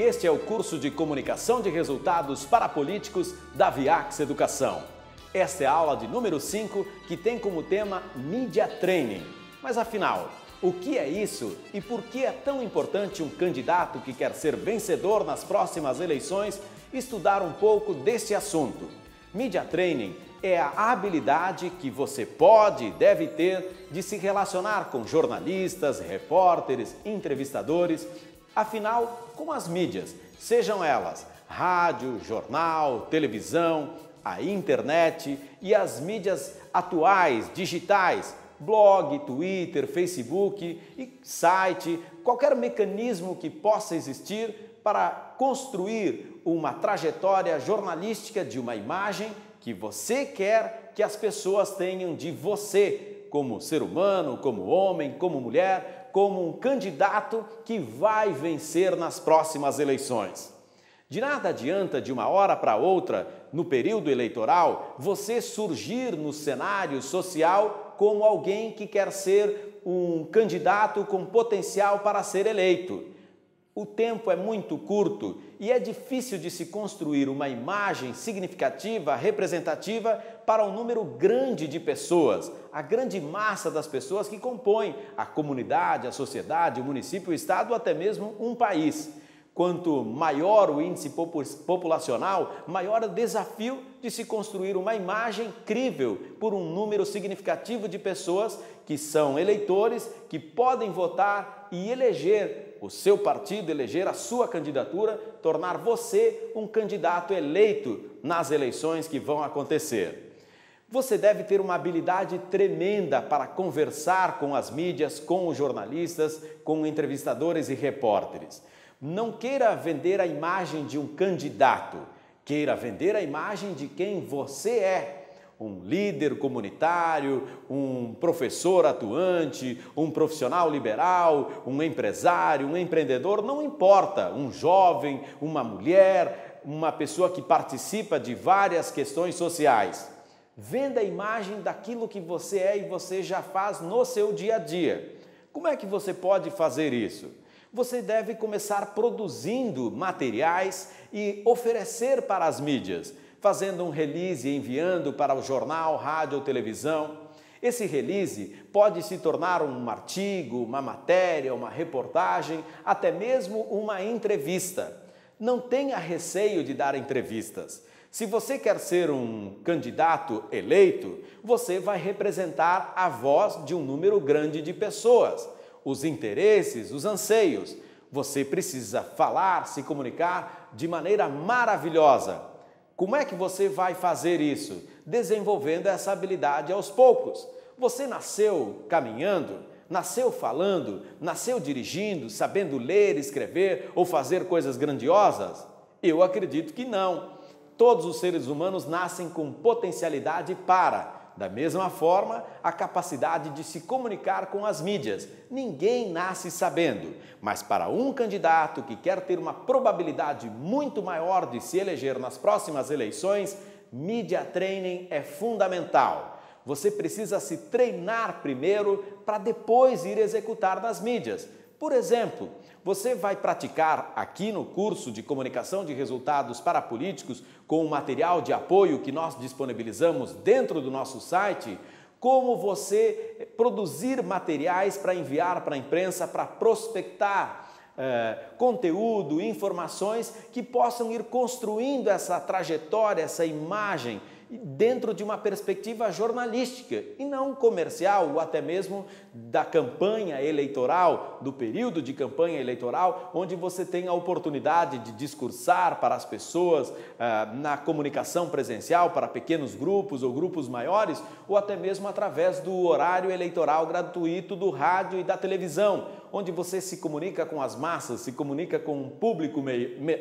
este é o curso de Comunicação de Resultados para Políticos da Viax Educação. Esta é a aula de número 5, que tem como tema Media Training. Mas afinal, o que é isso e por que é tão importante um candidato que quer ser vencedor nas próximas eleições estudar um pouco desse assunto? Media Training é a habilidade que você pode e deve ter de se relacionar com jornalistas, repórteres, entrevistadores, afinal, com as mídias, sejam elas rádio, jornal, televisão, a internet e as mídias atuais, digitais, blog, Twitter, Facebook e site, qualquer mecanismo que possa existir para construir uma trajetória jornalística de uma imagem que você quer que as pessoas tenham de você, como ser humano, como homem, como mulher, como um candidato que vai vencer nas próximas eleições. De nada adianta, de uma hora para outra, no período eleitoral, você surgir no cenário social como alguém que quer ser um candidato com potencial para ser eleito. O tempo é muito curto e é difícil de se construir uma imagem significativa, representativa para um número grande de pessoas, a grande massa das pessoas que compõem a comunidade, a sociedade, o município, o estado ou até mesmo um país. Quanto maior o índice populacional, maior o desafio de se construir uma imagem crível por um número significativo de pessoas que são eleitores, que podem votar e eleger o seu partido, eleger a sua candidatura, tornar você um candidato eleito nas eleições que vão acontecer. Você deve ter uma habilidade tremenda para conversar com as mídias, com os jornalistas, com entrevistadores e repórteres. Não queira vender a imagem de um candidato, queira vender a imagem de quem você é. Um líder comunitário, um professor atuante, um profissional liberal, um empresário, um empreendedor, não importa, um jovem, uma mulher, uma pessoa que participa de várias questões sociais. Venda a imagem daquilo que você é e você já faz no seu dia a dia. Como é que você pode fazer isso? Você deve começar produzindo materiais e oferecer para as mídias, fazendo um release e enviando para o jornal, rádio ou televisão. Esse release pode se tornar um artigo, uma matéria, uma reportagem, até mesmo uma entrevista. Não tenha receio de dar entrevistas. Se você quer ser um candidato eleito, você vai representar a voz de um número grande de pessoas, os interesses, os anseios. Você precisa falar, se comunicar de maneira maravilhosa. Como é que você vai fazer isso? Desenvolvendo essa habilidade aos poucos. Você nasceu caminhando, nasceu falando, nasceu dirigindo, sabendo ler, escrever ou fazer coisas grandiosas? Eu acredito que não. Todos os seres humanos nascem com potencialidade para, da mesma forma, a capacidade de se comunicar com as mídias. Ninguém nasce sabendo, mas para um candidato que quer ter uma probabilidade muito maior de se eleger nas próximas eleições, Media Training é fundamental. Você precisa se treinar primeiro para depois ir executar nas mídias. Por exemplo, você vai praticar aqui no curso de Comunicação de Resultados para Políticos, com o material de apoio que nós disponibilizamos dentro do nosso site, como você produzir materiais para enviar para a imprensa, para prospectar conteúdo, informações que possam ir construindo essa trajetória, essa imagem dentro de uma perspectiva jornalística e não comercial ou até mesmo da campanha eleitoral, do período de campanha eleitoral, onde você tem a oportunidade de discursar para as pessoas na comunicação presencial, para pequenos grupos ou grupos maiores, ou até mesmo através do horário eleitoral gratuito do rádio e da televisão, onde você se comunica com as massas, se comunica com um público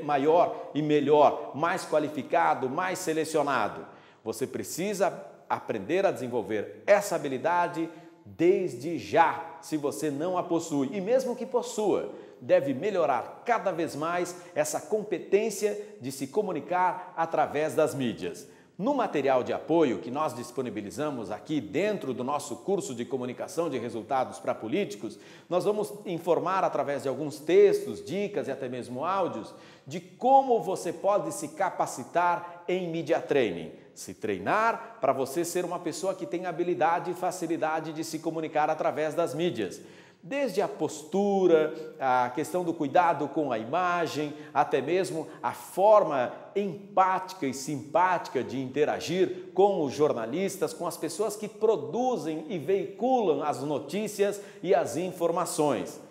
maior e melhor, mais qualificado, mais selecionado. Você precisa aprender a desenvolver essa habilidade desde já, se você não a possui. E mesmo que possua, deve melhorar cada vez mais essa competência de se comunicar através das mídias. No material de apoio que nós disponibilizamos aqui dentro do nosso curso de comunicação de resultados para políticos, nós vamos informar através de alguns textos, dicas e até mesmo áudios de como você pode se capacitar em Media Training. Se treinar para você ser uma pessoa que tem habilidade e facilidade de se comunicar através das mídias. Desde a postura, a questão do cuidado com a imagem, até mesmo a forma empática e simpática de interagir com os jornalistas, com as pessoas que produzem e veiculam as notícias e as informações.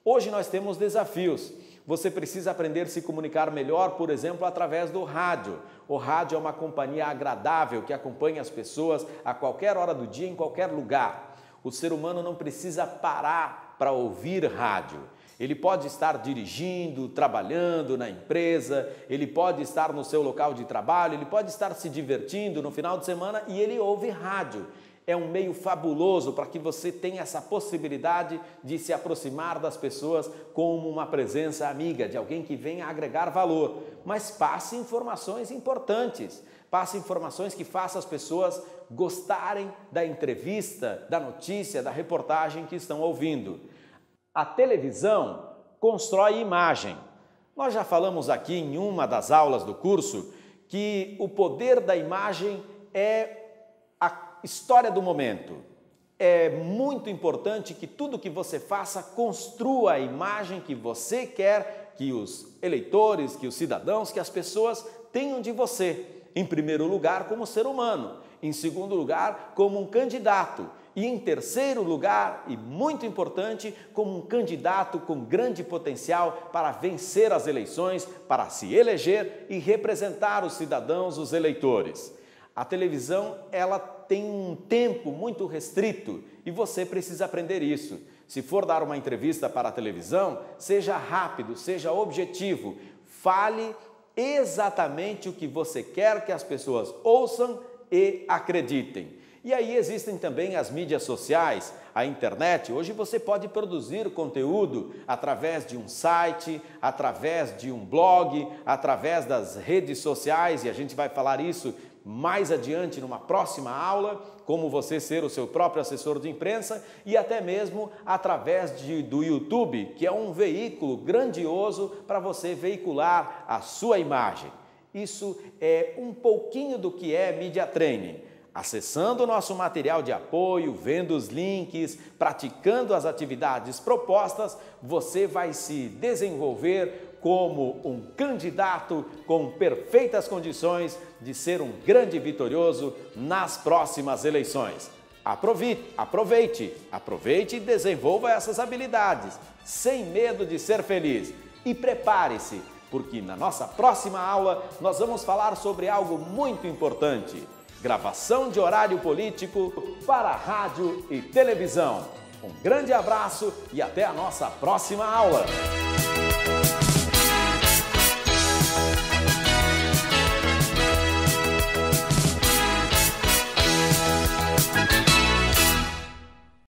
Hoje nós temos desafios. Você precisa aprender a se comunicar melhor, por exemplo, através do rádio. O rádio é uma companhia agradável que acompanha as pessoas a qualquer hora do dia, em qualquer lugar. O ser humano não precisa parar para ouvir rádio. Ele pode estar dirigindo, trabalhando na empresa, ele pode estar no seu local de trabalho, ele pode estar se divertindo no final de semana e ele ouve rádio. É um meio fabuloso para que você tenha essa possibilidade de se aproximar das pessoas como uma presença amiga, de alguém que venha agregar valor. Mas passe informações importantes, passe informações que façam as pessoas gostarem da entrevista, da notícia, da reportagem que estão ouvindo. A televisão constrói imagem. Nós já falamos aqui em uma das aulas do curso que o poder da imagem é a história do momento. É muito importante que tudo que você faça construa a imagem que você quer que os eleitores, que os cidadãos, que as pessoas tenham de você. Em primeiro lugar, como ser humano. Em segundo lugar, como um candidato. E em terceiro lugar, e muito importante, como um candidato com grande potencial para vencer as eleições, para se eleger e representar os cidadãos, os eleitores. A televisão, ela tem um tempo muito restrito e você precisa aprender isso. Se for dar uma entrevista para a televisão, seja rápido, seja objetivo, fale exatamente o que você quer que as pessoas ouçam e acreditem. E aí existem também as mídias sociais, a internet. Hoje você pode produzir conteúdo através de um site, através de um blog, através das redes sociais, e a gente vai falar isso mais adiante numa próxima aula, como você ser o seu próprio assessor de imprensa e até mesmo através do YouTube, que é um veículo grandioso para você veicular a sua imagem. Isso é um pouquinho do que é Media Training. Acessando o nosso material de apoio, vendo os links, praticando as atividades propostas, você vai se desenvolver como um candidato com perfeitas condições de ser um grande vitorioso nas próximas eleições. Aproveite e desenvolva essas habilidades, sem medo de ser feliz. E prepare-se, porque na nossa próxima aula nós vamos falar sobre algo muito importante. Gravação de horário político para rádio e televisão. Um grande abraço e até a nossa próxima aula!